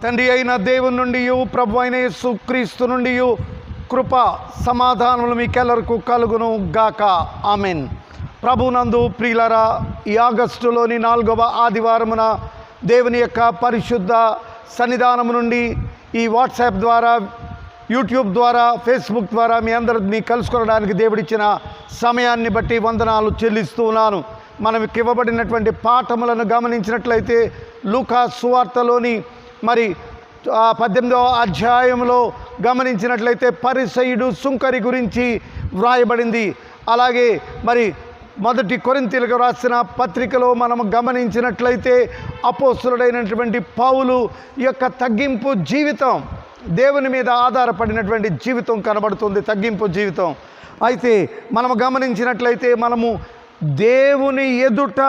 తండ్రి అయిన దేవుని నుండి ప్రభు అయిన యేసుక్రీస్తు నుండి కృప సమాధానములు మీకెల్లరకు కలుగును గాక. ఆమెన్. ప్రభునందు ప్రియులారా, ఈ ఆగస్టులోని 4వ ఆదివారమున దేవుని యొక్క పరిశుద్ధ సన్నిధానము నుండి ఈ వాట్సాప్ ద్వారా, యూట్యూబ్ ద్వారా, ఫేస్బుక్ ద్వారా మీ అందరిని కలుసుకోవడానికి దేవుడిచ్చిన సమయాన్ని బట్టి వందనాలు చెల్లిస్తూ ఉన్నాను. మనకి ఇవ్వబడినటువంటి పాఠములను గమనించినట్లయితే లూకా సువార్తలోని 18వ అధ్యాయంలో గమనించినట్లయితే పరిసయ్యుడు సుంకరి గురించి వ్రాయబడింది. అలాగే మొదటి కొరింథీయులకు రాసిన పత్రికలో మనం గమనించినట్లయితే అపోస్తలుడైనటువంటి పౌలు యొక్క తగ్గింపు జీవితం, దేవుని మీద ఆధారపడినటువంటి జీవితం కనబడుతుంది, తగ్గింపు జీవితం. అయితే మనం గమనించినట్లయితే మనము దేవుని ఎదుట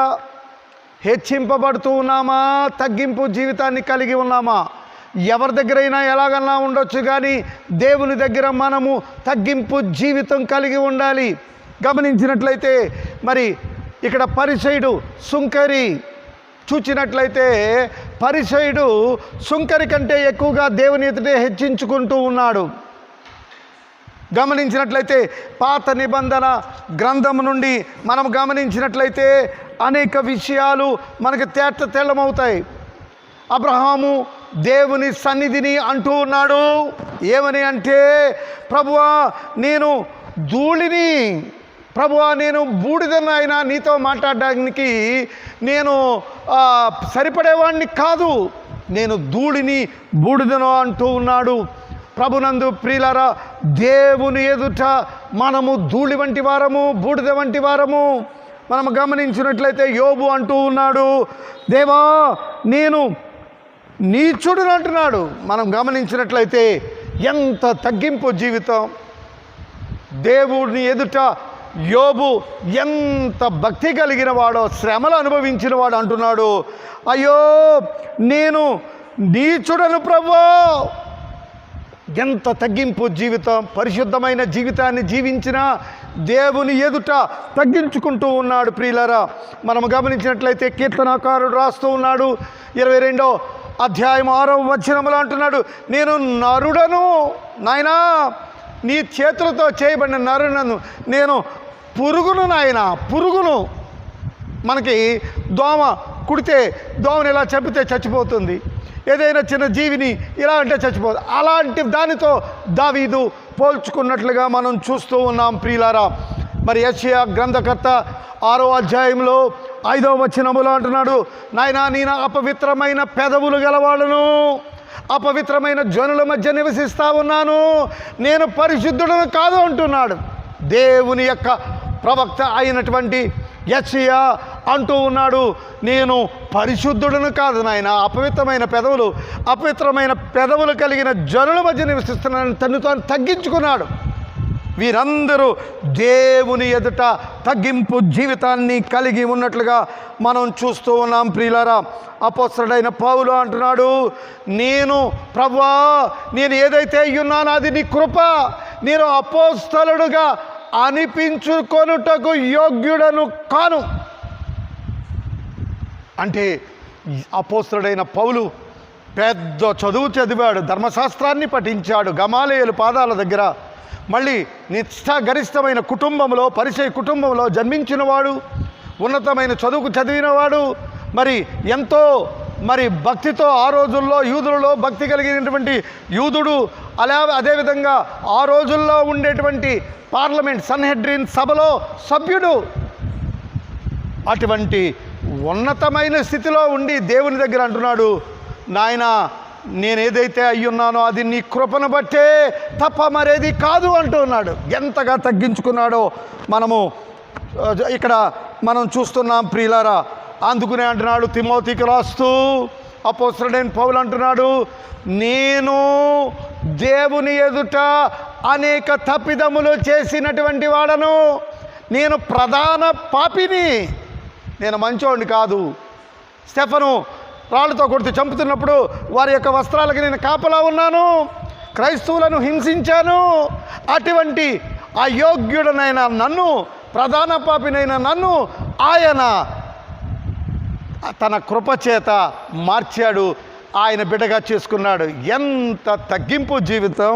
హెచ్చింపబడుతూ ఉన్నామా, తగ్గింపు జీవితాన్ని కలిగి ఉన్నామా? ఎవరి దగ్గరైనా ఎలాగన్నా ఉండొచ్చు, కానీ దేవుని దగ్గర మనము తగ్గింపు జీవితం కలిగి ఉండాలి. గమనించినట్లయితే ఇక్కడ పరిసయ్యుడు సుంకరి చూచినట్లయితే పరిసయ్యుడు సుంకరి కంటే ఎక్కువగా దేవుని ఎదుటే హెచ్చించుకుంటూ ఉన్నాడు. గమనించినట్లయితే పాత నిబంధన గ్రంథం నుండి మనం గమనించినట్లయితే అనేక విషయాలు మనకు తెల్లమవుతాయి. అబ్రహాము దేవుని సన్నిధిని అంటూ ఉన్నాడు. ఏమని అంటే, ప్రభువా నేను ధూళిని, ప్రభువా నేను బూడిదనైనా నీతో మాట్లాడడానికి నేను సరిపడేవాడిని కాదు, నేను ధూళిని బూడిదను అంటూ ఉన్నాడు. ప్రభునందు ప్రియులారా, దేవుని ఎదుట మనము ధూళి వంటి వారము, బూడిద వంటి వారము. మనం గమనించినట్లయితే యోబు అంటూ ఉన్నాడు, దేవా నేను నీచుడును అంటున్నాడు. మనం గమనించినట్లయితే ఎంత తగ్గింపు జీవితం. దేవుని ఎదుట యోబు ఎంత భక్తి కలిగిన వాడో, శ్రమలు అనుభవించిన వాడు అంటున్నాడు, అయ్యో నేను నీచుడను ప్రభువా. ఎంత తగ్గింపు జీవితం. పరిశుద్ధమైన జీవితాన్ని జీవించిన దేవుని ఎదుట తగ్గించుకుంటూ ఉన్నాడు. ప్రియులారా, మనం గమనించినట్లయితే కీర్తనాకారుడు రాస్తూ ఉన్నాడు 22వ అధ్యాయం 6వ వచనములో అంటున్నాడు, నేను నరుడను నాయనా, నీ చేతులతో చేయబడిన నరుడను, నేను పురుగును నాయనా, పురుగును. మనకి దోమ కుడితే దోమని ఇలా చంపితే చచ్చిపోతుంది, ఏదైనా చిన్న జీవిని ఇలా అంటే చచ్చిపోతుంది. అలాంటి దానితో దావీదు పోల్చుకున్నట్లుగా మనం చూస్తూ ఉన్నాం. ప్రియులారా, యెషయా గ్రంథకర్త 6వ అధ్యాయంలో 5వ వచనములో అంటున్నాడు, నాయనా నేను అపవిత్రమైన పెదవులు గలవాడును, అపవిత్రమైన జనుల మధ్య నివసిస్తూ ఉన్నాను, నేను పరిశుద్ధుడను కాదు అంటున్నాడు. దేవుని యొక్క ప్రవక్త అయినటువంటి యెషయా అంటూ ఉన్నాడు, నేను పరిశుద్ధుడను కాదు నాయన, అపవిత్రమైన పెదవులు కలిగిన జనుల మధ్య నివసిస్తున్నాను. తను తాను తగ్గించుకున్నాడు. వీరందరూ దేవుని ఎదుట తగ్గింపు జీవితాన్ని కలిగి ఉన్నట్లుగా మనం చూస్తూ ఉన్నాం. ప్రియులారా, అపోస్తలుడైన పౌలు అంటున్నాడు, నేను ప్రభువా నేను ఏదైతే అయ్యున్నానో అది నీ కృప, నేను అపోస్తలుడుగా అనిపించుకొనుటకు యోగ్యుడను కాను. అంటే అపోస్తలుడైన పౌలు పెద్ద చదువు చదివాడు, ధర్మశాస్త్రాన్ని పఠించాడు, గమాలియేలు పాదాల దగ్గర. మళ్ళీ నిష్ఠాగరిష్టమైన కుటుంబంలో, పరిసయ్య కుటుంబంలో జన్మించినవాడు, ఉన్నతమైన చదువుకు చదివినవాడు, ఎంతో భక్తితో ఆ రోజుల్లో యూదులలో భక్తి కలిగినటువంటి యూదుడు. అదేవిధంగా ఆ రోజుల్లో ఉండేటువంటి పార్లమెంట్ సన్హెడ్రిన్ సభలో సభ్యుడు. అటువంటి ఉన్నతమైన స్థితిలో ఉండి దేవుని దగ్గర అంటున్నాడు, నాయనా నేనేదైతే అయ్యున్నానో అది నీ కృపను బట్టే తప్ప మరేది కాదు అంటున్నాడు. ఎంతగా తగ్గించుకున్నాడో మనము ఇక్కడ మనం చూస్తున్నాం. ప్రియులారా, అందుకునే అంటున్నాడు తిమోతికి రాస్తూ అపోస్తలుడైన పౌలు అంటున్నాడు, నేను దేవుని ఎదుట అనేక తప్పిదములు చేసినటువంటి వాడను, నేను ప్రధాన పాపిని, నేను మంచోడిని కాదు. స్టెఫను రాళ్ళతో కొడితే చంపుతున్నప్పుడు వారి యొక్క వస్త్రాలకి నేను కాపలా ఉన్నాను, క్రైస్తవులను హింసించాను. అటువంటి అయోగ్యుడనైన నన్ను, ప్రధాన పాపినైన నన్ను ఆయన తన కృపచేత మార్చాడు. ఆయన బిడ్డగా చేసుకున్నాడు. ఎంత తగ్గింపు జీవితం!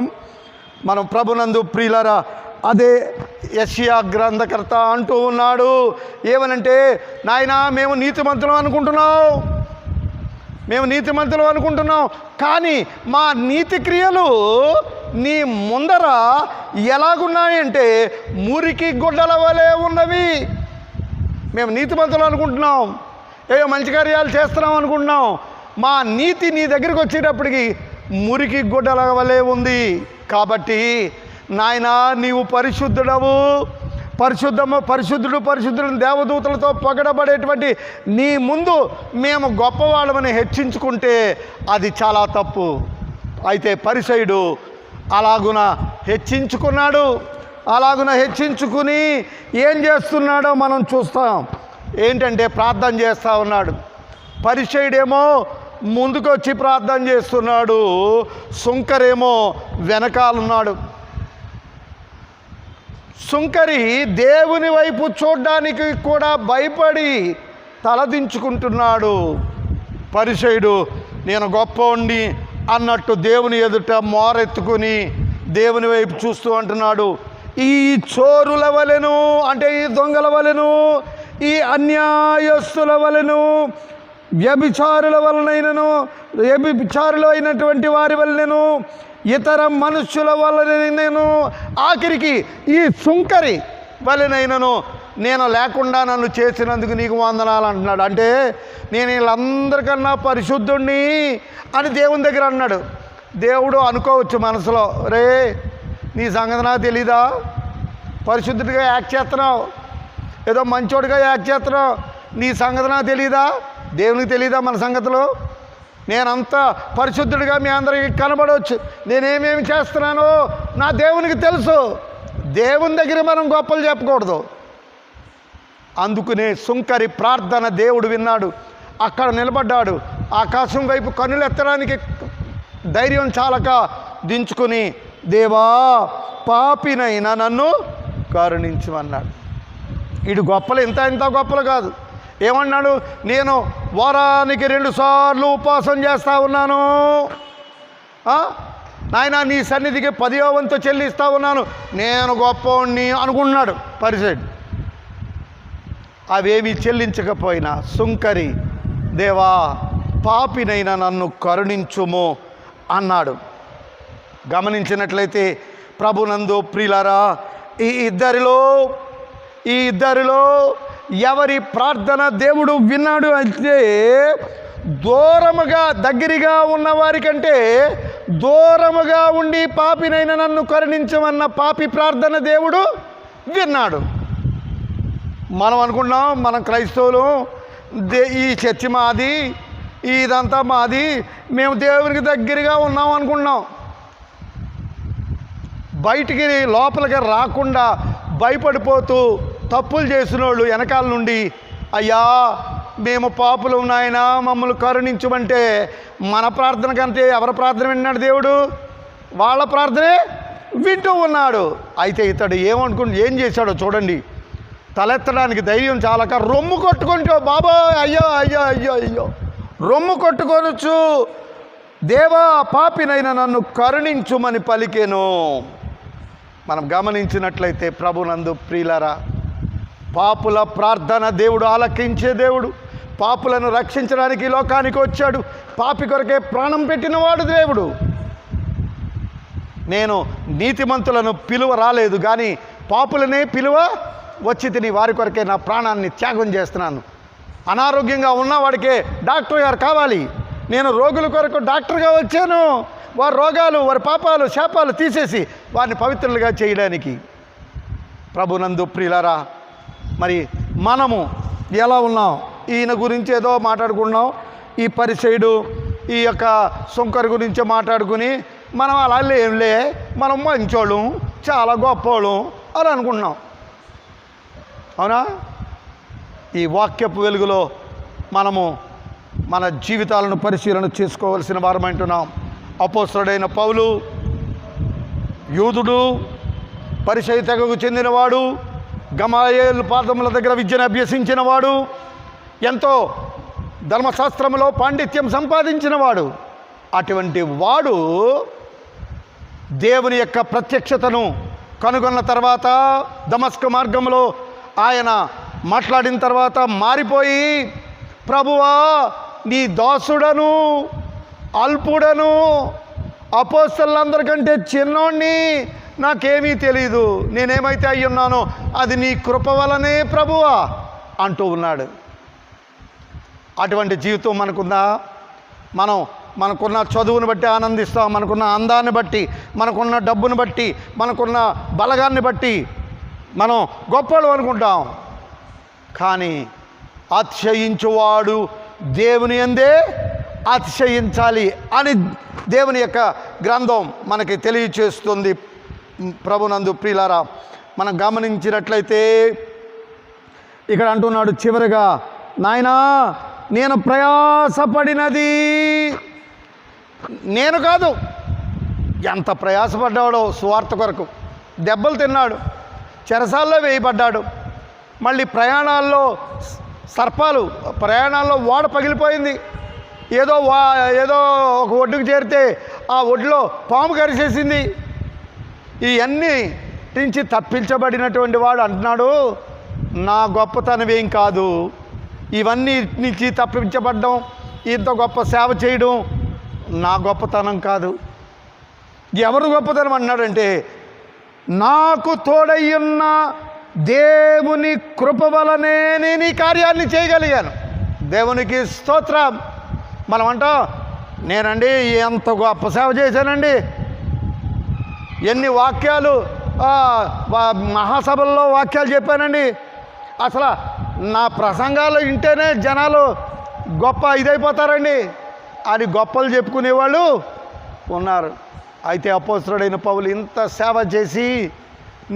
మనం ప్రభునందు ప్రియులారా, అదే యెషయా గ్రంథకర్త అంటూ ఉన్నాడు. ఏమనంటే, నాయనా మేము నీతిమంతులం అనుకుంటున్నాం, కానీ మా నీతి క్రియలు నీ ముందర ఎలాగున్నాయంటే మురికి గుడ్డల వలె ఉన్నవి. మేము నీతిమంతులు అనుకుంటున్నాం, ఏవో మంచి కార్యాలు చేస్తున్నాం అనుకుంటున్నాం, మా నీతి నీ దగ్గరికి వచ్చేటప్పటికి మురికి గుడ్డల వలె ఉంది. కాబట్టి నాయనా నీవు పరిశుద్ధుడవు, పరిశుద్ధుడు దేవదూతలతో పొగడబడేటువంటి నీ ముందు మేము గొప్పవాళ్ళమని హెచ్చించుకుంటే అది చాలా తప్పు. అయితే పరిసయ్యుడు అలాగున హెచ్చించుకుని ఏం చేస్తున్నాడో మనం చూస్తాం. ఏంటంటే ప్రార్థన చేస్తూ ఉన్నాడు. పరిసయ్యుడేమో ముందుకు వచ్చి ప్రార్థన చేస్తున్నాడు, సుంకరేమో వెనకాలన్నాడు. సుంకరి దేవుని వైపు చూడ్డానికి కూడా భయపడి తలదించుకుంటున్నాడు. పరిసయ్యుడు నేను గొప్పవాణ్ణి అన్నట్టు దేవుని ఎదుట మోరెత్తుకుని దేవుని వైపు చూస్తూ అంటున్నాడు, ఈ చోరుల వలెను, అంటే ఈ దొంగల వలెను, ఈ అన్యాయస్తుల వలెను, వ్యభిచారులు అయినటువంటి వారి వలనను, ఇతర మనుష్యుల వలనైనను, ఆఖరికి ఈ సుంకరి వలనైనను నేను లేకుండా నన్ను చేసినందుకు నీకు వందనాలు అంటున్నాడు. అంటే నేను వీళ్ళందరికన్నా పరిశుద్ధుణ్ణి అని దేవుని దగ్గర అన్నాడు. దేవుడు అనుకోవచ్చు మనసులో, రే నీ సంగతి నాకు తెలీదా, పరిశుద్ధుడిగా యాక్ట్ చేస్తున్నావు, ఏదో మంచోడిగా యాక్ట్ చేస్తున్నావు, నీ సంగతి నాకు తెలీదా, దేవునికి తెలీదా మన సంగతులు? నేనంతా పరిశుద్ధుడిగా మీ అందరికీ కనబడవచ్చు, నేనేమేమి చేస్తున్నానో నా దేవునికి తెలుసు. దేవుని దగ్గర మనం గొప్పలు చెప్పకూడదు. అందుకనే సుంకరి ప్రార్థన దేవుడు విన్నాడు. అక్కడ నిలబడ్డాడు, ఆకాశం వైపు కన్నులు ఎత్తడానికి ధైర్యం చాలక దించుకుని, దేవా పాపినైనా నన్ను కరుణించమన్నాడు. వీడు గొప్పలు ఇంత గొప్పలు కాదు. ఏమన్నాడు, నేను వారానికి 2 సార్లు ఉపవాసం చేస్తూ ఉన్నాను, నాయన నీ సన్నిధికి 10వ వంతు చెల్లిస్తూ ఉన్నాను, నేను గొప్పవాణ్ణి అనుకుంటున్నాడు పరిసయ్యుడు. అవేమీ చెల్లించకపోయినా సుంకరి, దేవా పాపినైనా నన్ను కరుణించుము అన్నాడు. గమనించినట్లయితే ప్రభునందు ప్రియులారా, ఈ ఇద్దరిలో ఎవరి ప్రార్థన దేవుడు విన్నాడు అంటే దగ్గరగా ఉన్నవారి కంటే దూరముగా ఉండి పాపినైనా నన్ను కరుణించమన్న పాపి ప్రార్థన దేవుడు విన్నాడు. మనం అనుకుంటున్నాం మనం క్రైస్తవులు, ఈ చర్చి మాది, ఇదంతా మాది, మేము దేవునికి దగ్గరగా ఉన్నాం అనుకుంటున్నాం. బయటికి లోపలికి రాకుండా భయపడిపోతూ తప్పులు చేసిన వాళ్ళు వెనకాల నుండి, అయ్యా మేము పాపులు నాయనా మమ్మల్ని కరుణించమంటే మన ప్రార్థన కంటే ఎవరి ప్రార్థన విన్నాడు దేవుడు? వాళ్ళ ప్రార్థనే వింటూ ఉన్నాడు. అయితే ఇతడు ఏం చేశాడో చూడండి. తలెత్తడానికి ధైర్యం చాలక రొమ్ము కొట్టుకుంటూ, బాబోయ్ అయ్యో రొమ్ము కొట్టుకొనొచ్చు, దేవా పాపినైనా నన్ను కరుణించుమని పలికెను. మనం గమనించినట్లయితే ప్రభునందు ప్రియులారా, పాపుల ప్రార్థన దేవుడు ఆలకించే దేవుడు. పాపులను రక్షించడానికి ఈ లోకానికి వచ్చాడు. పాపి కొరకే ప్రాణం పెట్టినవాడు దేవుడు. నేను నీతిమంతులను పిలువ రాలేదు కానీ పాపులనే పిలువ వచ్చి తిని వారి కొరకే నా ప్రాణాన్ని త్యాగం చేస్తున్నాను. అనారోగ్యంగా ఉన్నవాడికే డాక్టర్ గారు కావాలి, నేను రోగుల కొరకు డాక్టర్గా వచ్చాను. వారి రోగాలు, వారి పాపాలు, శాపాలు తీసేసి వారిని పవిత్రులుగా చేయడానికి. ప్రభునందు ప్రియులారా, మరి మనము ఎలా ఉన్నాం? ఈయన గురించి ఏదో మాట్లాడుకున్నాం, ఈ పరిసయ్యుడు ఈ యొక్క సుంకరు గురించి మాట్లాడుకుని మనం అలా లేంలే, మనం మంచోళ్ళం, చాలా గొప్పోళ్ళం అని అనుకుంటున్నాం. అవునా? ఈ వాక్యపు వెలుగులో మనము మన జీవితాలను పరిశీలన చేసుకోవాల్సిన వారమంటున్నాం. అపోస్తలుడైన పౌలు యూదుడు, పరిసయ్య తెగకు చెందినవాడు, గమలీయేలు పాదముల దగ్గర విద్యను అభ్యసించినవాడు, ఎంతో ధర్మశాస్త్రంలో పాండిత్యం సంపాదించినవాడు. అటువంటి వాడు దేవుని యొక్క ప్రత్యక్షతను కనుగొన్న తర్వాత దమస్కు మార్గంలో ఆయన మాట్లాడిన తర్వాత మారిపోయి, ప్రభువా నీ దాసుడను అల్పుడను అపోస్తలులందరికంటే చిన్నోణ్ణి, నాకేమీ తెలీదు, నేనేమైతే అయ్యున్నానో అది నీ కృప వలనే ప్రభువా అంటూ ఉన్నాడు. అటువంటి జీవితం మనకుందా? మనకున్న చదువుని బట్టి ఆనందిస్తాం, మనకున్న అందాన్ని బట్టి, మనకున్న డబ్బుని బట్టి, మనకున్న బలగాన్ని బట్టి మనం గొప్పలు అనుకుంటాం. కానీ అతిశయించువాడు దేవుని యందే అతిశయించాలి అని దేవుని యొక్క గ్రంథం మనకి తెలియచేస్తుంది. ప్రభునందు ప్రియులారా, మనం గమనించినట్లయితే ఇక్కడ అంటున్నాడు చివరిగా, నాయనా నేను ప్రయాసపడినది నేను కాదు. ఎంత ప్రయాసపడ్డాడో సువార్త కొరకు. దెబ్బలు తిన్నాడు, చెరసాల్లో వేయబడ్డాడు, మళ్ళీ ప్రయాణాల్లో సర్పాలు, ప్రయాణాల్లో ఓడ పగిలిపోయింది, ఏదో ఒక ఒడ్డుకు చేరితే ఆ ఒడ్డులో పాము కరిచేసింది. ఇవన్నీ నుంచి తప్పించబడినటువంటి వాడు అంటున్నాడు, నా గొప్పతనమేం కాదు, ఇవన్నీ నుంచి తప్పించబడ్డం, ఇంత గొప్ప సేవ చేయడం నా గొప్పతనం కాదు. ఎవరు గొప్పతనం అన్నాడంటే, నాకు తోడయ్యున్న దేవుని కృప వలనే నేను ఈ కార్యాన్ని చేయగలిగాను. దేవునికి స్తోత్రం. మనం అంటాం, నేనండి ఎంత గొప్ప సేవ చేశానండి, ఎన్ని వాక్యాలు మహాసభల్లో వాక్యాలు చెప్పానండి, అసలు నా ప్రసంగాలు వింటేనే జనాలు గొప్ప ఇదైపోతారండి అని గొప్పలు చెప్పుకునేవాళ్ళు ఉన్నారు. అయితే అపోస్తలుడైన పౌలు ఇంత సేవ చేసి,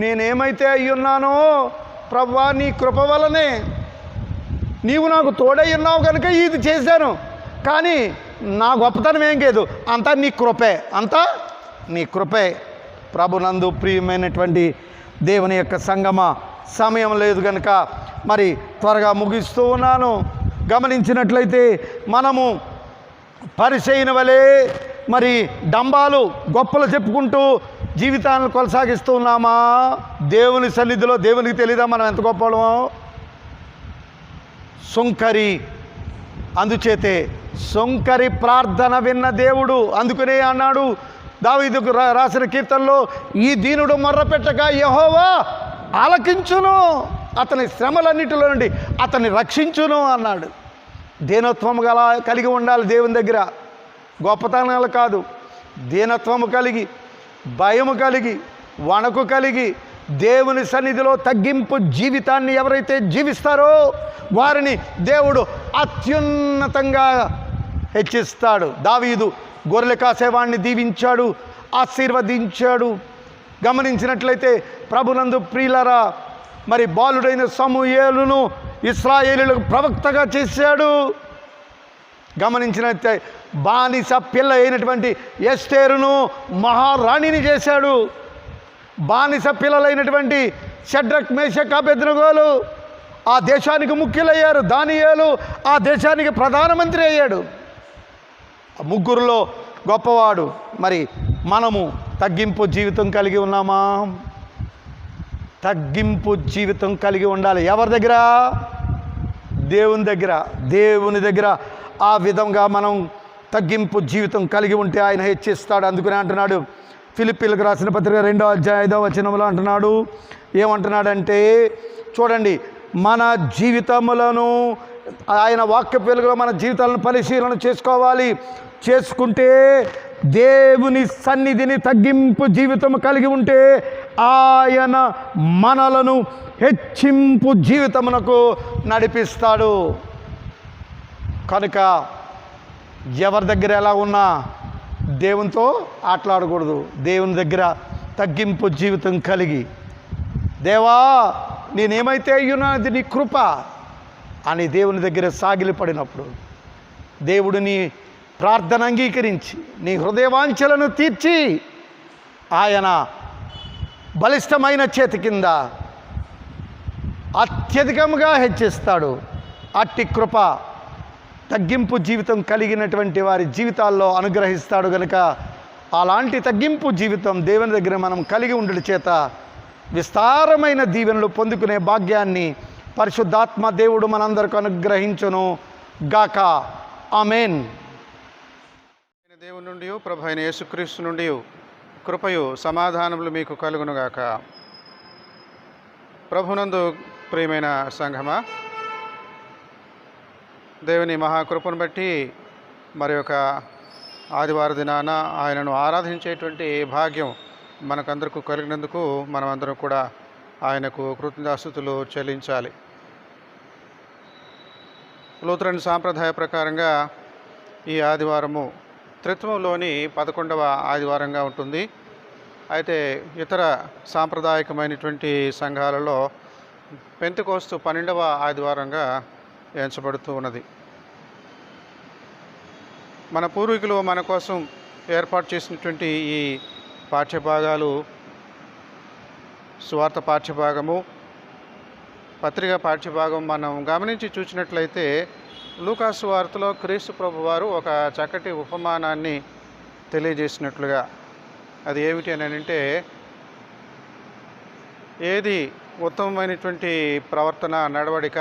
నేనేమైతే అయ్యున్నానో ప్రభువా నీ కృప వలనే, నీవు నాకు తోడై ఉన్నావు కనుక ఇది చేశాను, కానీ నా గొప్పతనం ఏం లేదు, అంతా నీ కృపే, అంతా నీ కృపే. ప్రభునందు ప్రియమైనటువంటి దేవుని యొక్క సంగమ, సమయం లేదు కనుక మరి త్వరగా ముగిస్తూ ఉన్నాను. గమనించినట్లయితే మనము పరిచయన వలె మరి డంబాలు గొప్పలు చెప్పుకుంటూ జీవితాలను కొనసాగిస్తూ ఉన్నామా? దేవుని సన్నిధిలో దేవునికి తెలీదా మనం ఎంత గొప్పవాళ్ళమో? సుంకరి, అందుచేతే సుంకరి ప్రార్థన విన్న దేవుడు, అందుకనే అన్నాడు దావీదుకు రాసిన కీర్తనలో, ఈ దీనుడు మొర్రపెట్టగా యెహోవా ఆలకించును, అతని శ్రమలన్నిటిలో నుండి అతన్ని రక్షించును అన్నాడు. దీనత్వము కలిగి ఉండాలి దేవుని దగ్గర, గొప్పతనాలు కాదు. దీనత్వము కలిగి, భయము కలిగి, వణకు కలిగి దేవుని సన్నిధిలో తగ్గింపు జీవితాన్ని ఎవరైతే జీవిస్తారో వారిని దేవుడు అత్యున్నతంగా హెచ్చిస్తాడు. దావీదు గొర్రెలు కాసేవాడిని దీవించాడు, ఆశీర్వదించాడు. గమనించినట్లయితే ప్రభునందు ప్రియులారా, మరి బాలుడైన సమూయేలును ఇశ్రాయేలీయులకు ప్రవక్తగా చేశాడు. గమనించినట్లయితే బానిస పిల్ల అయినటువంటి ఎస్తేరును మహారాణిని చేశాడు. బానిస పిల్లలైనటువంటి షడ్రక్, మేషక్, అబేద్నెగోలు ఆ దేశానికి ముఖ్యులయ్యారు. దానియేలు ఆ దేశానికి ప్రధానమంత్రి అయ్యాడు. ముగ్గురులో గొప్పవాడు. మరి మనము తగ్గింపు జీవితం కలిగి ఉన్నామా? తగ్గింపు జీవితం కలిగి ఉండాలి. ఎవరి దగ్గర? దేవుని దగ్గర. దేవుని దగ్గర ఆ విధంగా మనం తగ్గింపు జీవితం కలిగి ఉంటే ఆయన హెచ్చిస్తాడు. అందుకనే అంటున్నాడు ఫిలిప్పీలకు రాసిన పత్రిక 2వ అధ్యాయం 5వ వచనంలో అంటున్నాడు, ఏమంటున్నాడంటే చూడండి, మన జీవితములను ఆయన వాక్య వెలుగులో మన జీవితాలను పరిశీలన చేసుకోవాలి. చేసుకుంటే దేవుని సన్నిధిని తగ్గింపు జీవితం కలిగి ఉంటే ఆయన మనలను హెచ్చింపు జీవితమునకు నడిపిస్తాడు. కనుక ఎవరి దగ్గర ఎలా ఉన్నా దేవునితో ఆటలాడకూడదు. దేవుని దగ్గర తగ్గింపు జీవితం కలిగి, దేవా నేనేమైతే అయ్యున్నది నీ కృప అని దేవుని దగ్గర సాగిలిపడినప్పుడు దేవుడు నీ ప్రార్థన అంగీకరించి నీ హృదయవాంఛలను తీర్చి ఆయన బలిష్టమైన చేతి కింద అత్యధికంగా హెచ్చిస్తాడు. అట్టి కృప తగ్గింపు జీవితం కలిగినటువంటి వారి జీవితాల్లో అనుగ్రహిస్తాడు గనుక అలాంటి తగ్గింపు జీవితం దేవుని దగ్గర మనం కలిగి ఉండడం చేత విస్తారమైన దీవెనలు పొందుకునే భాగ్యాన్ని పరిశుద్ధాత్మ దేవుడు మనందరికి అనుగ్రహించును గాక. ఆమేన్. దేవుని నుండి ప్రభు అయిన యేసుక్రీస్తు నుండి కృపయు సమాధానములు మీకు కలుగునుగాక. ప్రభునందు ప్రియమైన సంఘమా, దేవుని మహాకృపను బట్టి మరి ఒక ఆదివార దినాన ఆయనను ఆరాధించేటువంటి భాగ్యం మనకందరికీ కలిగినందుకు మనమందరం కూడా ఆయనకు కృతజ్ఞతాస్తుతులు చెల్లించాలి. లూథరన్ సాంప్రదాయ ప్రకారంగా ఈ ఆదివారము త్రిత్వంలోని 11వ ఆదివారంగా ఉంటుంది. అయితే ఇతర సాంప్రదాయకమైనటువంటి సంఘాలలో పెంతెకోస్తు 12వ ఆదివారంగా ఎంచబడుతూ ఉన్నది. మన పూర్వీకులు మన కోసం ఏర్పాటు చేసినటువంటి ఈ పాఠ్యభాగాలు సువార్త పాఠ్యభాగము, పత్రిక పాఠ్యభాగం మనం గమనించి చూసినట్లయితే లూకాసు వార్తలో క్రీస్తు ప్రభు వారు ఒక చక్కటి ఉపమానాన్ని తెలియజేసినట్లుగా, అది ఏమిటి అని అంటే, ఏది ఉత్తమమైనటువంటి ప్రవర్తన నడవడిక,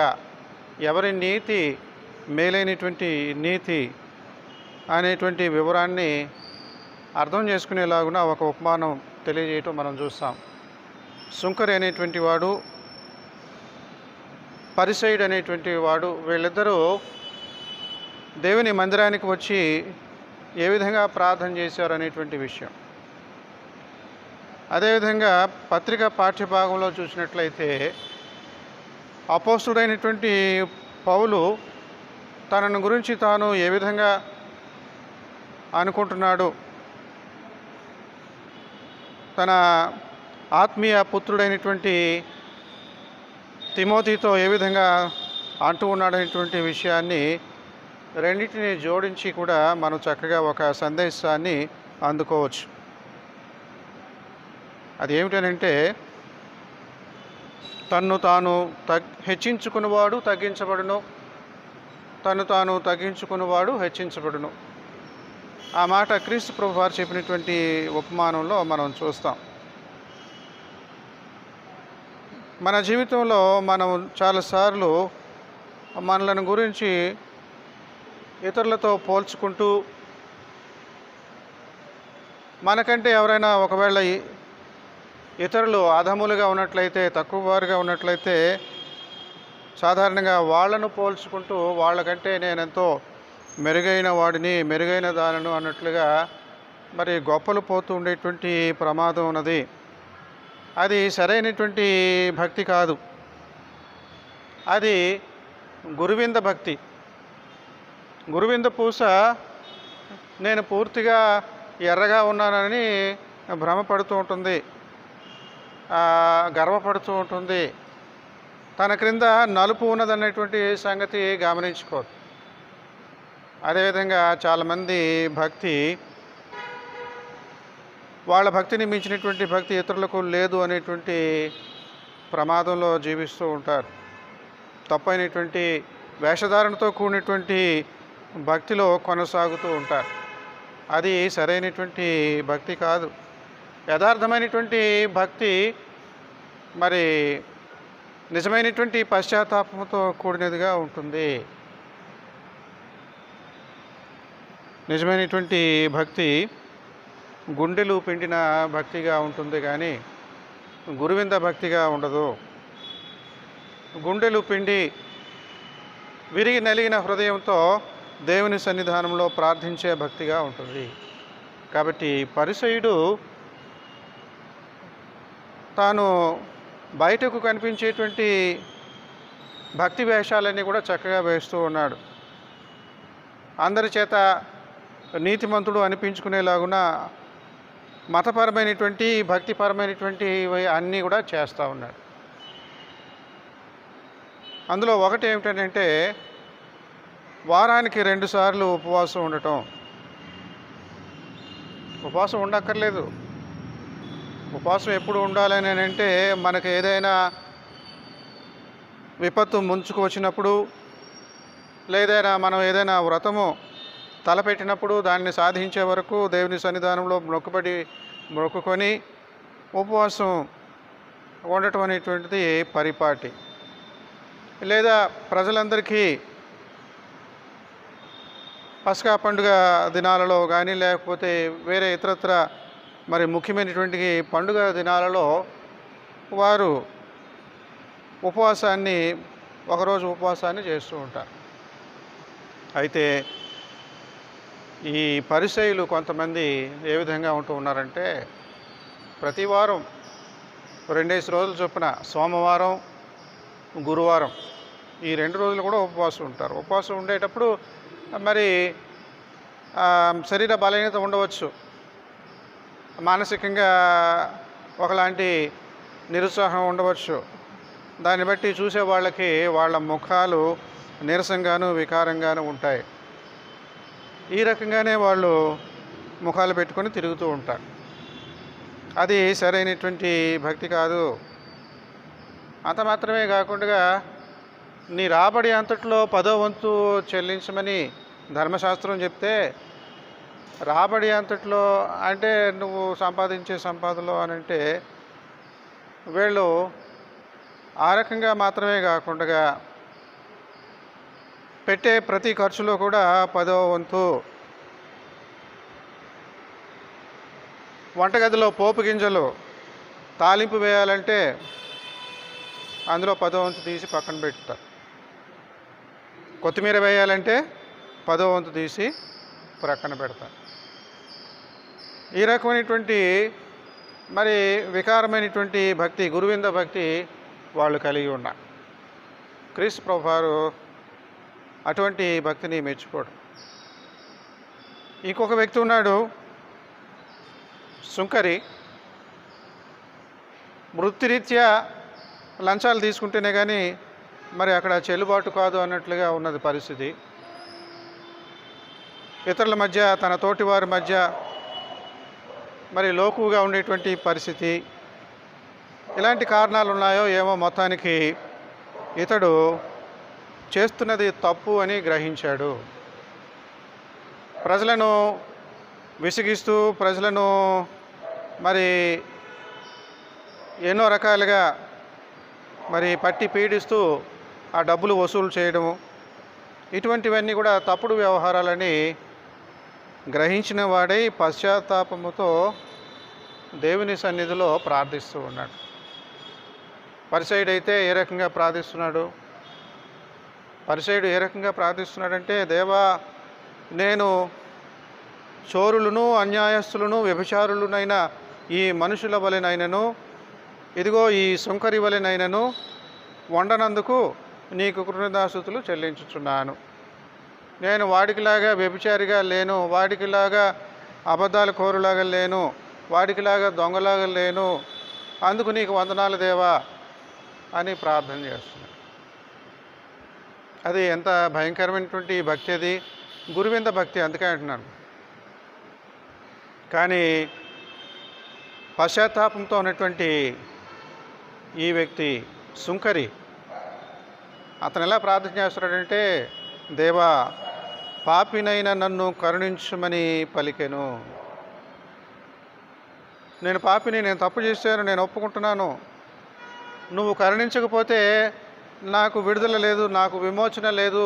ఎవరి నీతి మేలైనటువంటి నీతి అనేటువంటి వివరాన్ని అర్థం చేసుకునేలాగున ఒక ఉపమానం తెలియజేయటం మనం చూస్తాం. సుంకరి అనేటువంటి వాడు, పరిసయుడు అనేటువంటి వాడు, వీళ్ళిద్దరూ దేవుని మందిరానికి వచ్చి ఏ విధంగా ప్రార్థన చేశారు అనేటువంటి విషయం. అదేవిధంగా పత్రిక పాఠ్యభాగంలో చూసినట్లయితే అపోస్తుడైనటువంటి పౌలు తనను గురించి తాను ఏ విధంగా అనుకుంటున్నాడు, తన ఆత్మీయ పుత్రుడైనటువంటి తిమోతితో ఏ విధంగా అంటూ ఉన్నాడనేటువంటి విషయాన్ని రెండింటిని జోడించి కూడా మనం చక్కగా ఒక సందేశాన్ని అందుకోవచ్చు. అది ఏమిటనంటే, తన్ను తాను హెచ్చించుకున్నవాడు తగ్గించబడును, తను తాను తగ్గించుకున్నవాడు హెచ్చించబడును. ఆ మాట క్రీస్తు ప్రభు వారు చెప్పినటువంటి ఉపమానంలో మనం చూస్తాం. మన జీవితంలో మనం చాలాసార్లు మనలను గురించి ఇతరులతో పోల్చుకుంటూ, మనకంటే ఎవరైనా ఒకవేళ ఇతరులు అధములుగా ఉన్నట్లయితే, తక్కువ వారుగా ఉన్నట్లయితే సాధారణంగా వాళ్ళను పోల్చుకుంటూ వాళ్ళకంటే నేనెంతో మెరుగైన వాడిని, మెరుగైన దానను అన్నట్లుగా మరి గొప్పలు పోతూ ఉండేటువంటి ప్రమాదం ఉన్నది. అది సరైనటువంటి భక్తి కాదు. అది గురువింద భక్తి. గురువింద పూస నేను పూర్తిగా ఎర్రగా ఉన్నానని భ్రమపడుతూ ఉంటుంది, గర్వపడుతూ ఉంటుంది. తన క్రింద నలుపు ఉన్నదనేటువంటి సంగతి గమనించుకోదు. అదేవిధంగా చాలామంది భక్తి, వాళ్ళ భక్తిని మించినటువంటి భక్తి ఇతరులకు లేదు అనేటువంటి ప్రమాదంలో జీవిస్తూ ఉంటారు. తప్పైనటువంటి వేషధారణతో కూడినటువంటి భక్తిలో కొనసాగుతూ ఉంటారు. అది సరైనటువంటి భక్తి కాదు. యథార్థమైనటువంటి భక్తి మరి నిజమైనటువంటి పశ్చాత్తాపంతో కూడినదిగా ఉంటుంది. నిజమైనటువంటి భక్తి గుండెలు పిండిన భక్తిగా ఉంటుంది, కానీ గురువింద భక్తిగా ఉండదు. గుండెలు పిండి విరిగి నలిగిన హృదయంతో దేవుని సన్నిధానంలో ప్రార్థించే భక్తిగా ఉంటుంది. కాబట్టి పరిసయుడు తాను బయటకు కనిపించేటువంటి భక్తి వేషాలన్నీ కూడా చక్కగా వేస్తూ ఉన్నాడు. అందరి చేత నీతిమంతుడు అనిపించుకునేలాగున మతపరమైనటువంటి భక్తిపరమైనటువంటి అన్నీ కూడా చేస్తూ ఉన్నాడు. అందులో ఒకటి ఏమిటంటే, వారానికి 2 సార్లు ఉపవాసం ఉండటం. ఉపవాసం ఉండక్కర్లేదు. ఉపవాసం ఎప్పుడు ఉండాలని అంటే, మనకు ఏదైనా విపత్తు ముంచుకు వచ్చినప్పుడు, లేదైనా మనం ఏదైనా వ్రతము తలపెట్టినప్పుడు దాన్ని సాధించే వరకు దేవుని సన్నిధానంలో మొక్కుకొని ఉపవాసం ఉండటం అనేటువంటిది పరిపాటి. లేదా ప్రజలందరికీ పస్కా పండుగ దినాలలో కానీ లేకపోతే వేరే ఇతరత్ర మరి ముఖ్యమైనటువంటి పండుగ దినాలలో వారు ఒకరోజు ఉపవాసాన్ని చేస్తూ ఉంటారు. అయితే ఈ పరిసయ్యులు కొంతమంది ఏ విధంగా ఉంటూ ఉన్నారంటే ప్రతి వారం 2 రోజులు చొప్పున సోమవారం, గురువారం ఈ 2 రోజులు కూడా ఉపవాసం ఉంటారు. ఉపవాసం ఉండేటప్పుడు మరి శరీర బలహీనత ఉండవచ్చు, మానసికంగా ఒకలాంటి నిరుత్సాహం ఉండవచ్చు. దాన్ని బట్టి చూసే వాళ్ళకి వాళ్ళ ముఖాలు నీరసంగాను వికారంగాను ఉంటాయి. ఈ రకంగానే వాళ్ళు ముఖాలు పెట్టుకొని తిరుగుతూ ఉంటారు. అది సరైనటువంటి భక్తి కాదు. అంత మాత్రమే కాకుండా నీ రాబడి అంతట్లో 10వ వంతు చెల్లించమని ధర్మశాస్త్రం చెప్తే, రాబడి అంతట్లో అంటే నువ్వు సంపాదించే సంపాదనలో అని అంటే వీళ్ళు ఆ రకంగా మాత్రమే కాకుండా పెట్టే ప్రతి ఖర్చులో కూడా 10వ వంతు, వంటగదిలో పోపు గింజలు తాలింపు వేయాలంటే అందులో 10వ వంతు తీసి పక్కన పెడతారు. కొత్తిమీర వేయాలంటే 10వ వంతు తీసి ప్రక్కన పెడతారు. ఈ రకమైనటువంటి మరి వికారమైనటువంటి భక్తి, గురువింద భక్తి వాళ్ళు కలిగి ఉన్నారు. క్రీస్తు ప్రభువారు అటువంటి భక్తిని మెచ్చుకోడు. ఇంకొక వ్యక్తి ఉన్నాడు, సుంకరి. వృత్తిరీత్యా లంచాలు తీసుకుంటేనే కానీ మరి అక్కడ చెల్లుబాటు కాదు అన్నట్లుగా ఉన్నది పరిస్థితి. ఇతరుల మధ్య, తన తోటి వారి మధ్య మరి లోకుగా ఉండేటువంటి పరిస్థితి. ఇలాంటి కారణాలు ఉన్నాయో ఏమో, మొత్తానికి ఇతడు చేస్తున్నది తప్పు అని గ్రహించాడు. ప్రజలను విసిగిస్తూ, ప్రజలను మరి ఎన్నో రకాలుగా మరి పట్టి పీడిస్తూ ఆ డబ్బులు వసూలు చేయడము, ఇటువంటివన్నీ కూడా తప్పుడు వ్యవహారాలని గ్రహించిన వాడై పశ్చాత్తాపముతో దేవుని సన్నిధిలో ప్రార్థిస్తూ ఉన్నాడు. పరిసయ్యుడు అయితే ఏ రకంగా ప్రార్థిస్తున్నాడు? పరిసయ్యుడు ఏ రకంగా ప్రార్థిస్తున్నాడంటే, దేవా, నేను చోరులను, అన్యాయస్తులను, వ్యభిచారులనైన ఈ మనుషుల వలెనైనను, ఇదిగో ఈ సుంకరి వలెనైనను వండనందుకు నీకు కృతజ్ఞతాస్తుతులు చెల్లించుచున్నాను. నేను వాడికిలాగా వ్యభిచారిగా లేను, వాడికిలాగా అబద్ధాల కోరులాగా లేను, వాడికిలాగా దొంగలాగా లేను, అందుకు నీకు వందనాలు దేవా అని ప్రార్థన చేస్తున్నాడు. అది ఎంత భయంకరమైనటువంటి భక్తి! అది గురువింద భక్తి, అందుకే అంటున్నాను. కానీ పశ్చాత్తాపంతో ఉన్నటువంటి ఈ వ్యక్తి సుంకరి, అతను ఎలా ప్రార్థన చేస్తున్నాడంటే, దేవా, పాపినైన నన్ను కరుణించుమని పలికెను. నేను పాపిని, నేను తప్పు చేశాను, నేను ఒప్పుకుంటున్నాను. నువ్వు కరుణించకపోతే నాకు విడుదల లేదు, నాకు విమోచన లేదు,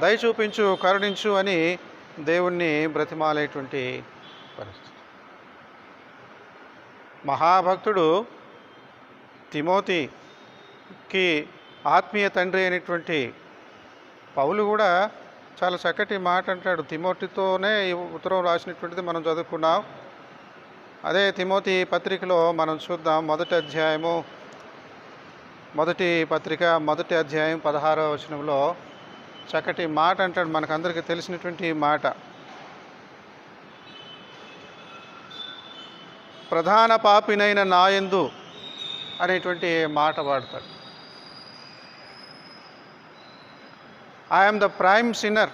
దయ చూపించు, కరుణించు అని దేవుణ్ణి బ్రతిమాలేటువంటి పరిస్థితి. మహాభక్తుడు తిమోతికి ఆత్మీయ తండ్రి అయినటువంటి పౌలు కూడా చాలా చక్కటి మాట అంటాడు. తిమోతితోనే ఈ ఉత్తరం రాసినటువంటిది మనం చదువుకున్నాం. అదే తిమోతి పత్రికలో మనం చూద్దాం. మొదటి పత్రిక 1వ అధ్యాయం 16వ వచనంలో చక్కటి మాట అంటాడు, మనకందరికీ తెలిసినటువంటి మాట. ప్రధాన పాపినైన నాయందు అనేటువంటి మాట వాడతాడు. I'm the prime sinner.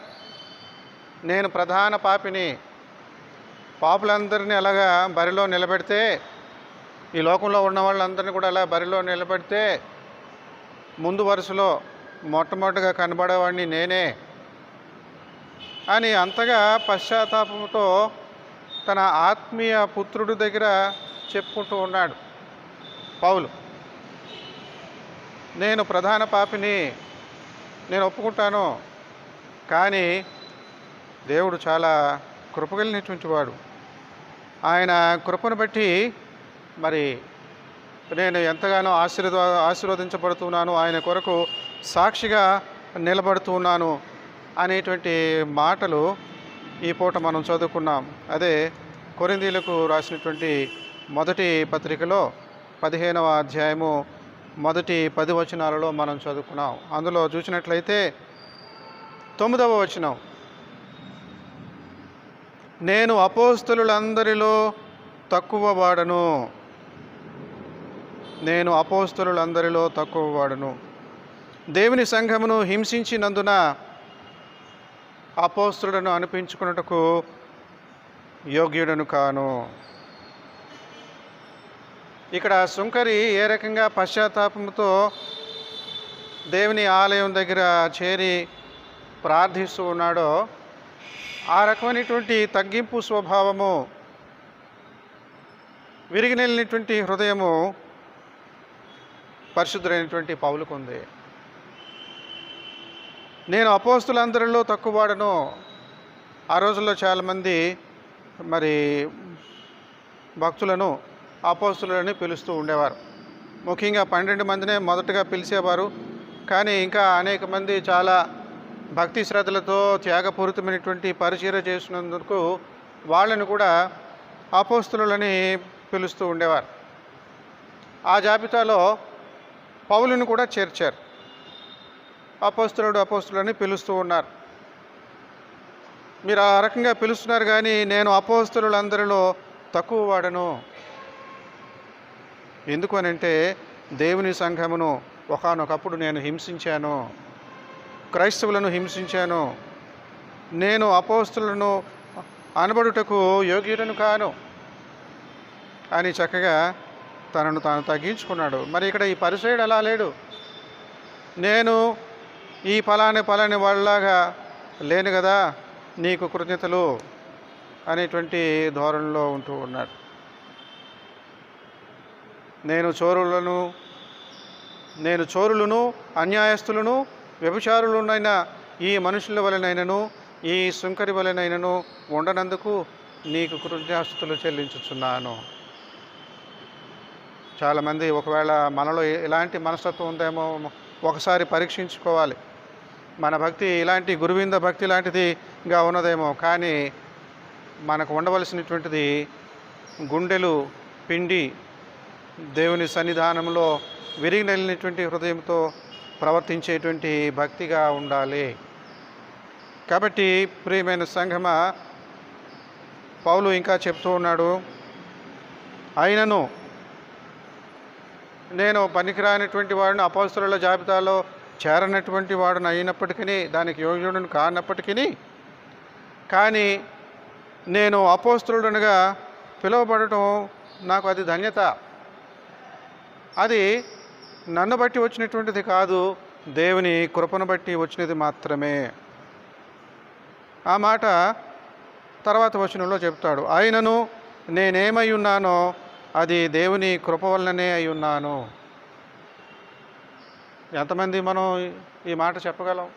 నేను ప్రధాన పాపిని. పాపులందరినీ అలాగా బరిలో నిలబెడితే, ఈ లోకంలో ఉన్న వాళ్ళందరినీ కూడా అలా బరిలో నిలబెడితే ముందు వరుసలో మొట్టమొదటిగా కనబడేవాడిని నేనే అని అంతగా పశ్చాత్తాపంతో తన ఆత్మీయ పుత్రుడి దగ్గర చెప్పుకుంటూ ఉన్నాడు పౌలు. నేను ప్రధాన పాపిని, నేను ఒప్పుకుంటాను, కానీ దేవుడు చాలా కృపగలిగినటువంటి వాడు. ఆయన కృపను బట్టి మరి నేను ఎంతగానో ఆశీర్వదించబడుతున్నాను, ఆయన కొరకు సాక్షిగా నిలబడుతున్నాను అనేటువంటి మాటలు ఈ పూట మనం చదువుకున్నాం. అదే కొరింథీయులకు రాసినటువంటి మొదటి పత్రికలో 15వ అధ్యాయము మొదటి 10 వచనాలలో మనం చదువుకున్నాం. అందులో చూసినట్లయితే 9వ వచనం, నేను అపోస్తలులందరిలో తక్కువ వాడను, నేను అపోస్తలులందరిలో తక్కువ వాడను, దేవుని సంఘమును హింసించినందున అపోస్తలులను అనిపించుకున్నటకు యోగ్యుడను కాను. ఇక్కడ సుంకరి ఏ రకంగా పశ్చాత్తాపంతో దేవుని ఆలయం దగ్గర చేరి ప్రార్థిస్తూ ఉన్నాడో ఆ రకమైనటువంటి తగ్గింపు స్వభావము, విరిగినటువంటి హృదయము పరిశుద్ధుడైనటువంటి పౌలుకు ఉంది. నేను అపోస్తులందరిలో తక్కువ వాడను. ఆ రోజుల్లో చాలామంది మరి భక్తులను అపోస్తులని పిలుస్తూ ఉండేవారు. ముఖ్యంగా 12 మందినే మొదటగా పిలిచేవారు. కానీ ఇంకా అనేక మంది చాలా భక్తి శ్రద్ధలతో త్యాగపూరితమైనటువంటి పరిచర్య చేసినందుకు వాళ్ళని కూడా అపోస్తులని పిలుస్తూ ఉండేవారు. ఆ జాబితాలో పౌలుని కూడా చేర్చారు. అపోస్తులని పిలుస్తూ ఉన్నారు. మీరు ఆ రకంగా పిలుస్తున్నారు, కానీ నేను అపోస్తులందరిలో తక్కువ వాడను. ఎందుకు అనంటే దేవుని సంఘమును ఒకానొకప్పుడు నేను హింసించాను, క్రైస్తవులను హింసించాను, నేను అపోస్తులను అనబడుటకు యోగ్యుడను కాను అని చక్కగా తనను తాను తగ్గించుకున్నాడు. మరి ఇక్కడ ఈ పరిసయుడు అలా లేడు. నేను ఈ పలాని వాళ్ళలాగా లేను కదా, నీకు కృతజ్ఞతలు అనేటువంటి ధోరణిలో ఉంటూ ఉన్నాడు. నేను చోరులను అన్యాయస్తులను వ్యభిచారులునైన ఈ మనుషుల వలనైనను ఈ సుంకరి వలనైనను ఉండనందుకు నీకు కృతజ్ఞతాస్తుతులు చెల్లించుచున్నాను. చాలామంది ఒకవేళ మనలో ఎలాంటి మనస్తత్వం ఉందేమో ఒకసారి పరీక్షించుకోవాలి. మన భక్తి ఇలాంటి గురువింద భక్తి లాంటిదిగా ఉన్నదేమో, కానీ మనకు ఉండవలసినటువంటిది గుండెలు పిండి దేవుని సన్నిధానంలో విరిగినటువంటి హృదయంతో ప్రవర్తించేటువంటి భక్తిగా ఉండాలి. కాబట్టి ప్రియమైన సంఘమా, పౌలు ఇంకా చెప్తూ ఉన్నాడు, అయినను నేను పనికిరానటువంటి వాడిని, అపోస్తలుల జాబితాలో చేరనటువంటి వాడిని అయినప్పటికీ, దానికి యోగ్యుడిని కానప్పటికీ, కానీ నేను అపోస్తలుడనుగా పిలువబడటం నాకు అది ధన్యత. అది నన్ను బట్టి వచ్చినటువంటిది కాదు, దేవుని కృపను బట్టి వచ్చినది మాత్రమే. ఆ మాట తర్వాత వచనంలో చెప్తాడు, అయినను నేనేమై ఉన్నానో అది దేవుని కృప వలననే అయి ఉన్నాను. ఎంతమంది మనం ఈ మాట చెప్పగలం?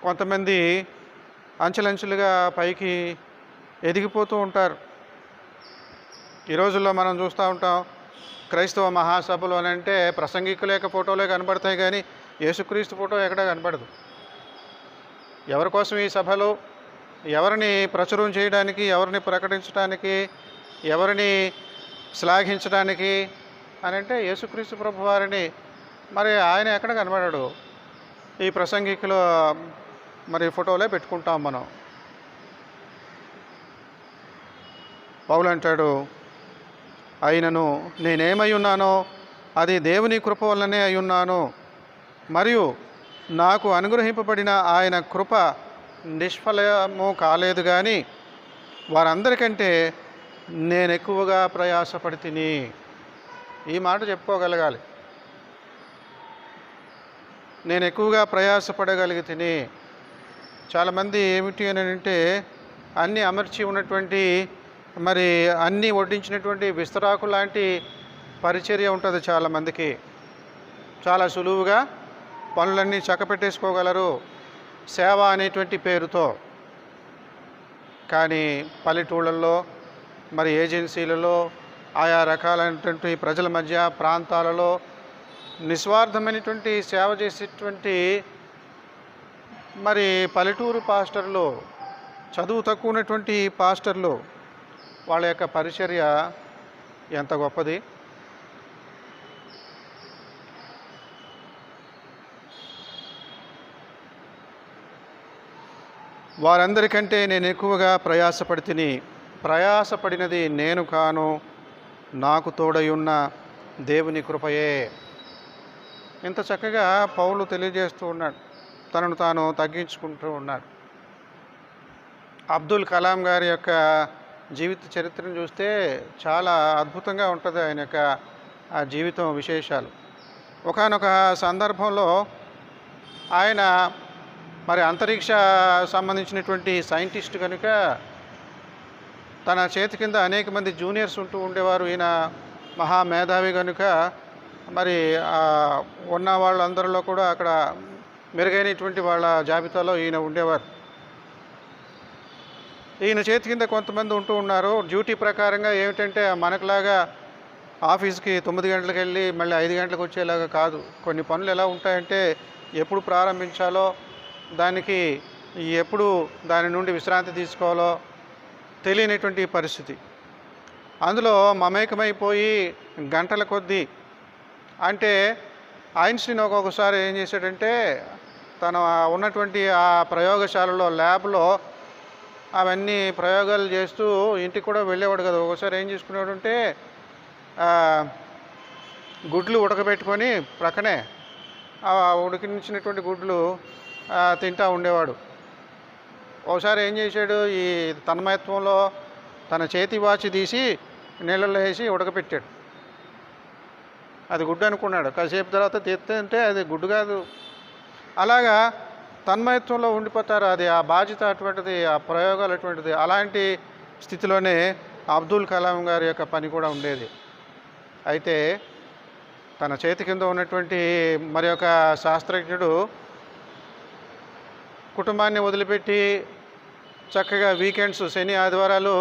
కొంతమంది అంచెలంచెలుగా పైకి ఎదిగిపోతూ ఉంటారు. ఈ రోజుల్లో మనం చూస్తూ ఉంటాం, క్రైస్తవ మహాసభలు అని అంటే ప్రసంగికుల యొక్క ఫోటోలే కనబడతాయి, కానీ యేసుక్రీస్తు ఫోటో ఎక్కడా కనబడదు. ఎవరి కోసం ఈ సభలు? ఎవరిని ప్రచురం చేయడానికి, ఎవరిని ప్రకటించడానికి, ఎవరిని శ్లాఘించడానికి అని అంటే యేసుక్రీస్తు ప్రభు వారిని. మరి ఆయన ఎక్కడ కనబడాడు? ఈ ప్రసంగికుల మరి ఫోటోలే పెట్టుకుంటాం మనం. పౌలు అంటాడు, అయినను నేనేమై ఉన్నానో అది దేవుని కృప వల్లనే అయి ఉన్నాను, మరియు నాకు అనుగ్రహింపబడిన ఆయన కృప నిష్ఫలము కాలేదు, కానీ వారందరికంటే నేను ఎక్కువగా ప్రయాసపడి తిని. ఈ మాట చెప్పుకోగలగాలి. నేను ఎక్కువగా ప్రయాసపడగలిగి తిని. చాలామంది ఏమిటి అని అంటే అన్నీ అమర్చి ఉన్నటువంటి మరి అన్నీ వడ్డించినటువంటి విస్తరాకు లాంటి పరిచర్య ఉంటుంది చాలామందికి. చాలా సులువుగా పనులన్నీ చక్కపెట్టేసుకోగలరు సేవ అనేటువంటి పేరుతో. కానీ పల్లెటూళ్ళల్లో మరి ఏజెన్సీలలో ఆయా రకాలైనటువంటి ప్రజల మధ్య ప్రాంతాలలో నిస్వార్థమైనటువంటి సేవ చేసేటువంటి మరి పల్లెటూరు పాస్టర్లు, చదువు తక్కువ ఉన్నటువంటి పాస్టర్లు, వాళ్ళ యొక్క పరిచర్య ఎంత గొప్పది. వారందరికంటే నేను ఎక్కువగా ప్రయాసపడినది నేను కాను, నాకు తోడయున్న దేవుని కృపయే. ఇంత చక్కగా పౌలు తెలియజేస్తూ ఉన్నాడు, తనను తాను తగ్గించుకుంటూ ఉన్నాడు. అబ్దుల్ కలాం గారి యొక్క జీవిత చరిత్రను చూస్తే చాలా అద్భుతంగా ఉంటుంది ఆయన యొక్క ఆ జీవితం విశేషాలు. ఒకానొక సందర్భంలో ఆయన మరి అంతరిక్ష సంబంధించినటువంటి సైంటిస్ట్ కనుక తన చేతి కింద అనేక మంది జూనియర్స్ ఉంటూ ఉండేవారు. ఈయన మహామేధావి కనుక మరి ఉన్న వాళ్ళందరిలో కూడా అక్కడ మెరుగైనటువంటి వాళ్ళ జాబితాలో ఈయన ఉండేవారు. ఈయన చేతి కింద కొంతమంది ఉంటూ ఉన్నారు. డ్యూటీ ప్రకారంగా ఏమిటంటే మనకులాగా ఆఫీస్కి 9 గంటలకు వెళ్ళి మళ్ళీ 5 గంటలకు వచ్చేలాగా కాదు. కొన్ని పనులు ఎలా ఉంటాయంటే ఎప్పుడు ప్రారంభించాలో, దానికి ఎప్పుడు దాని నుండి విశ్రాంతి తీసుకోవాలో తెలియనటువంటి పరిస్థితి. అందులో మమేకమైపోయి గంటల కొద్దీ, అంటే ఐన్స్టీన్ ఒక్కొక్కసారి ఏం చేశాడంటే తను ఉన్నటువంటి ఆ ప్రయోగశాలలో ల్యాబ్లో అవన్నీ ప్రయోగాలు చేస్తూ ఇంటికి కూడా వెళ్ళేవాడు కదా. ఒకసారి ఏం చేసుకున్నాడంటే గుడ్లు ఉడకబెట్టుకొని ప్రక్కనే ఆ ఉడికించినటువంటి గుడ్లు తింటూ ఉండేవాడు. ఒకసారి ఏం చేశాడు, ఈ తన్మయత్వంలో తన చేతి వాచి తీసి నీళ్ళల్లో వేసి ఉడకపెట్టాడు. అది గుడ్డు అనుకున్నాడు. కాసేపు తర్వాత తీస్తే అది గుడ్డు కాదు. అలాగా తన్మయత్వంలో ఉండిపోతారు. అది ఆ బాధ్యత అటువంటిది, ఆ ప్రయోగాలు అటువంటిది. అలాంటి స్థితిలోనే అబ్దుల్ కలాం గారి యొక్క పని కూడా ఉండేది. అయితే తన చేతి కింద ఉన్నటువంటి మరి ఒక శాస్త్రజ్ఞుడు కుటుంబాన్ని వదిలిపెట్టి చక్కగా వీకెండ్స్, శని ఆదివారాలు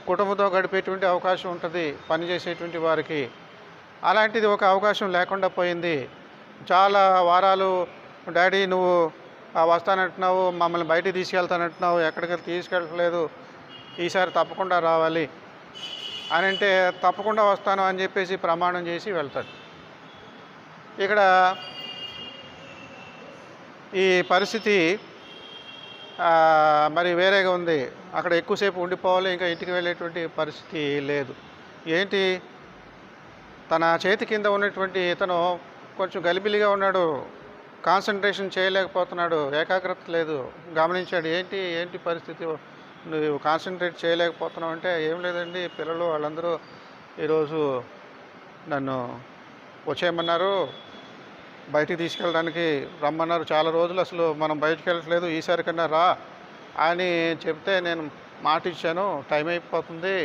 కుటుంబంతో గడిపేటువంటి అవకాశం ఉంటుంది పనిచేసేటువంటి వారికి. అలాంటిది ఒక అవకాశం లేకుండా పోయింది. చాలా వారాలు డాడీ నువ్వు వస్తానంటున్నావు, మమ్మల్ని బయటికి తీసుకెళ్తానంటున్నావు, ఎక్కడికి తీసుకెళ్ళట్లేదు, ఈసారి తప్పకుండా రావాలి అని అంటే తప్పకుండా వస్తాను అని చెప్పేసి ప్రమాణం చేసి వెళ్తాడు. ఇక్కడ ఈ పరిస్థితి మరి వేరేగా ఉంది. అక్కడ ఎక్కువసేపు ఉండిపోవాలి, ఇంకా ఇంటికి వెళ్ళేటువంటి పరిస్థితి లేదు. ఏంటి, తన చేతి కింద ఉన్నటువంటి ఇతను కొంచెం గలిబిలిగా ఉన్నాడు, కాన్సన్ట్రేషన్ చేయలేకపోతున్నాడు, ఏకాగ్రత లేదు. గమనించాడు, ఏంటి పరిస్థితి, నువ్వు కాన్సన్ట్రేట్ చేయలేకపోతున్నావు అంటే, ఏం లేదండి, పిల్లలు వాళ్ళందరూ ఈరోజు నన్ను వచ్చేయమన్నారు, బయటికి తీసుకెళ్ళడానికి రమ్మన్నారు, చాలా రోజులు అసలు మనం బయటికి వెళ్ళట్లేదు, ఈసారి కన్నా రా అని చెప్తే నేను మాట ఇచ్చాను, టైం అయిపోతుంది,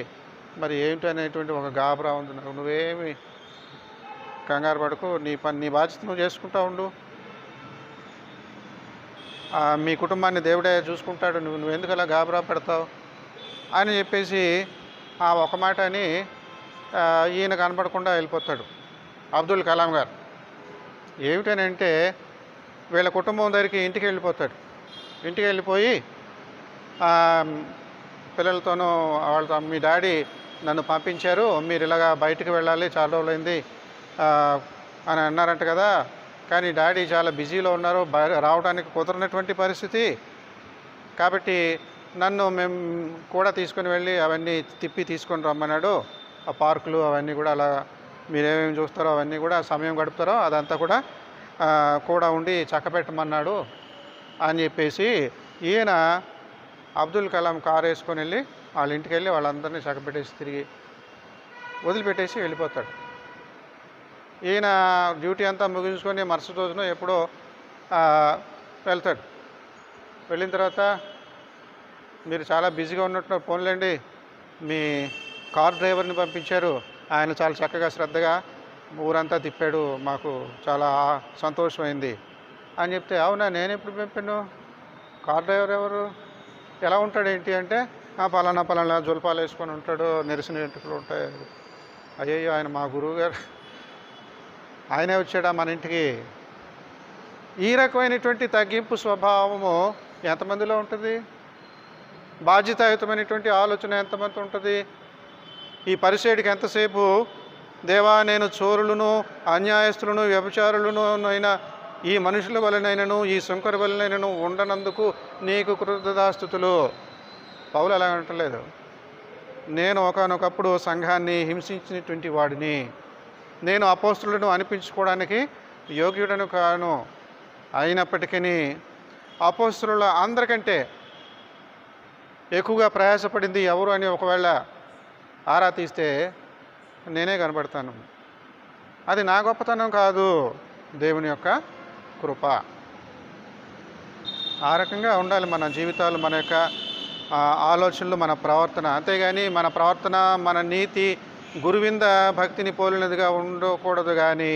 మరి ఏంటి అనేటువంటి ఒక గాబరా ఉంది నాకు. నువ్వేమి కంగారు పడకు, నీ బాధ్యత నువ్వు చేసుకుంటా ఉండు, మీ కుటుంబాన్ని దేవుడే చూసుకుంటాడు, నువ్వు ఎందుకు అలా గాబరా పెడతావు అని చెప్పేసి ఆ ఒక మాట అని ఈయన కనపడకుండా వెళ్ళిపోతాడు అబ్దుల్ కలాం గారు. ఏమిటనంటే వీళ్ళ కుటుంబం దగ్గరికి ఇంటికి వెళ్ళిపోతాడు. ఇంటికి వెళ్ళిపోయి పిల్లలతోనూ వాళ్ళతో, మీ డాడీ నన్ను పంపించారు, మీరు ఇలాగా బయటికి వెళ్ళాలి, చాలా రోజులైంది అని అన్నారంట కదా, కానీ డాడీ చాలా బిజీలో ఉన్నారు, రావడానికి కుదరనటువంటి పరిస్థితి, కాబట్టి నన్ను మేము కూడా తీసుకొని వెళ్ళి అవన్నీ తిప్పి తీసుకొని రమ్మన్నాడు. ఆ పార్కులు అవన్నీ కూడా అలా మీరేమేమి చూస్తారో అవన్నీ కూడా సమయం గడుపుతారో అదంతా కూడా ఉండి చక్కబెట్టమన్నాడు అని చెప్పేసి ఈయన అబ్దుల్ కలాం కారు వేసుకొని వెళ్ళి వాళ్ళ ఇంటికి వెళ్ళి వాళ్ళందరినీ చక్కబెట్టేసి తిరిగి వదిలిపెట్టేసి వెళ్ళిపోతాడు. ఈయన డ్యూటీ అంతా ముగించుకొని మరుసటి రోజున ఎప్పుడో వెళ్తాడు. వెళ్ళిన తర్వాత మీరు చాలా బిజీగా ఉన్నట్టున్నారు, పోన్లేండి మీ కార్ డ్రైవర్ని పంపించారు, ఆయన చాలా చక్కగా శ్రద్ధగా ఊరంతా తిప్పాడు, మాకు చాలా సంతోషమైంది అని చెప్తే, అవునా నేను ఎప్పుడు పంపాను, కార్ డ్రైవర్ ఎవరు, ఎలా ఉంటాడు ఏంటి అంటే, పలానా పలానా జులపాలు వేసుకొని ఉంటాడు, నెరిసిన ఎంటుకలు ఉంటాయి. అయ్యయ్యో, ఆయన మా గురువు గారు, ఆయనే వచ్చాడా మన ఇంటికి. ఈ రకమైనటువంటి తగ్గింపు స్వభావము ఎంతమందిలో ఉంటుంది? బాధ్యతాయుతమైనటువంటి ఆలోచన ఎంతమంది ఉంటుంది? ఈ పరిసేడికి ఎంతసేపు, దేవా నేను చోరులను అన్యాయస్తులను వ్యభిచారులను అయినా ఈ మనుషుల వలనైనను ఈ శంకరు వలనైనను ఉండనందుకు నీకు కృతజ్ఞతాస్తుతులు. పౌలు అలా అంటలేదు. నేను ఒకానొకప్పుడు సంఘాన్ని హింసించినటువంటి వాడిని, నేను అపోస్తులను అనిపించుకోవడానికి యోగ్యుడను కాను, అయినప్పటికీ అపోస్తుల అందరికంటే ఎక్కువగా ప్రయాసపడింది ఎవరు అని ఒకవేళ ఆరా తీస్తే నేనే కనబడతాను. అది నా గొప్పతనం కాదు, దేవుని యొక్క కృప. ఆ రకంగా ఉండాలి మన జీవితాలు, మన యొక్క ఆలోచనలు, మన ప్రవర్తన. అంతేగాని మన ప్రవర్తన, మన నీతి గురువింద భక్తిని పోలినదిగా ఉండకూడదు, కానీ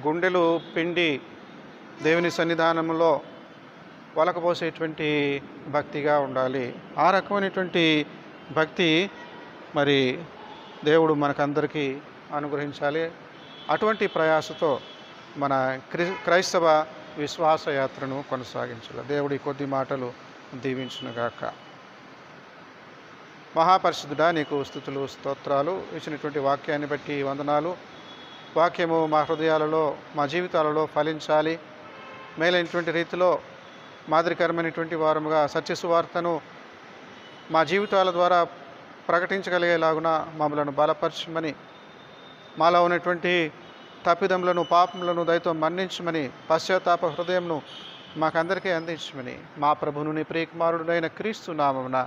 గుండెలు పిండి దేవుని సన్నిధానంలో వలకపోసేటువంటి భక్తిగా ఉండాలి. ఆ రకమైనటువంటి భక్తి మరి దేవుడు మనకందరికీ అనుగ్రహించాలి. అటువంటి ప్రయాసతో మన క్రైస్తవ విశ్వాస యాత్రను కొనసాగించాలి. దేవుడి కొద్ది మాటలు దీవించునుగాక. మహాపరిశుద్ధుడా, నీకు స్తుతులు స్తోత్రాలు. ఇచ్చినటువంటి వాక్యాన్ని బట్టి వందనాలు. వాక్యము మా హృదయాలలో, మా జీవితాలలో ఫలించాలి. మేలైనటువంటి రీతిలో మాదిరికరమైనటువంటి వారముగా సత్యసువార్తను మా జీవితాల ద్వారా ప్రకటించగలిగేలాగున మమ్మలను బలపరచమని, మాలో ఉన్నటువంటి తప్పిదములను పాపములను దయతో మన్నించమని, పశ్చాత్తాప హృదయంను మాకందరికీ అందించమని మా ప్రభువును నీ ప్రియకుమారుడైన క్రీస్తు నామమున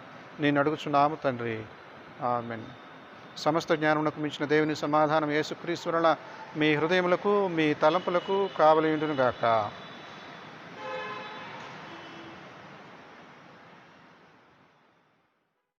నేను అడుగుచున్నాము తండ్రి, ఆమేన్. సమస్త జ్ఞానమునకు మించిన దేవుని సమాధానం యేసుక్రీస్తు వలన మీ హృదయములకు మీ తలంపులకు కావలి ఉండును గాక.